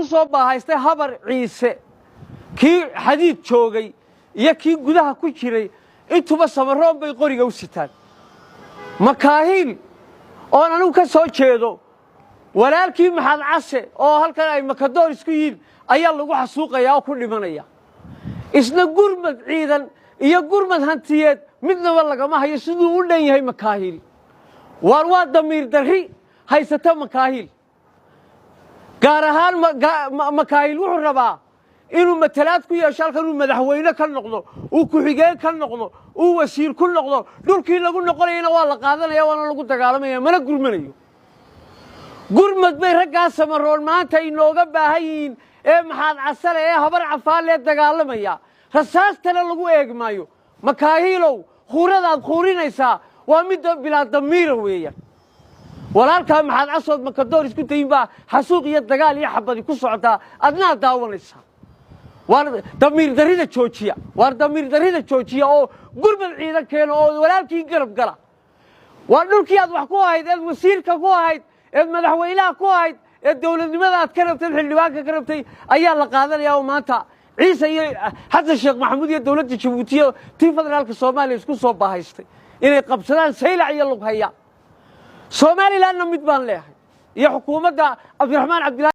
ku soo baahaystay habar ciise kii xadiid joogay iyo kii gudaha ku jiray intuba samaroon bay qoriga u sitaan makaahiil oo anigu ka soo jeedo walaalkii maxamed case oo halkan ay makadoor isku yihiin ayaa lagu xasuuqayaa oo ku dhimanaya isna gurmad ciidan iyo gurmad hantiyeed midnaba lagama hayo siduu u dhan yahay makaahiil waa damiir darri haysata makaahiil gaar ahaan makaahiil wuxuu rabaa inuu matalaad ku yeesho halkan uu madaxweyne ka noqdo uu ku-xigeen ka noqdo uu wasiir ku noqdo dhulkii lagu noqonayana waa la qaadanaya waana lagu dagaalamaya mana gurmanayo gurmad bay raggaa samaroon maanta inooga baahan yihiin ee maxaad casale ee habar cafaalee dagaalamaya rasaastana lagu eegi maayo makaahiilow khuuradaad khuurinaysaa waa mid bilaa damiira weeyaan walaalkaa maxaad casood makadoor isku tayin baa xasuuq iyo dagaal iyo xabadi ku socotaa adnaa daawanaysaa waar damiir darrida joojiya oo gurmad ciidan keeno oo walaalkii garab gala waa dhulkii aad wax ku ahayd eed wasiirka ku ahayd eed madaxweynaha ku ahayd ee dowladnimada aad ka rabtay xildhibaanka ka rabtay ayaa la qaadanayaa oo maanta ciise iyo xasan sheekh maxamuud iyo dowladda jabuuti iyo tii federaalka soomaaliya isku soo baahaystay inay qabsadaan saylac iyo lughaya somalilandna mid baan leeyahay iyo xukuumadda cabdiraxmaan cabdilaahi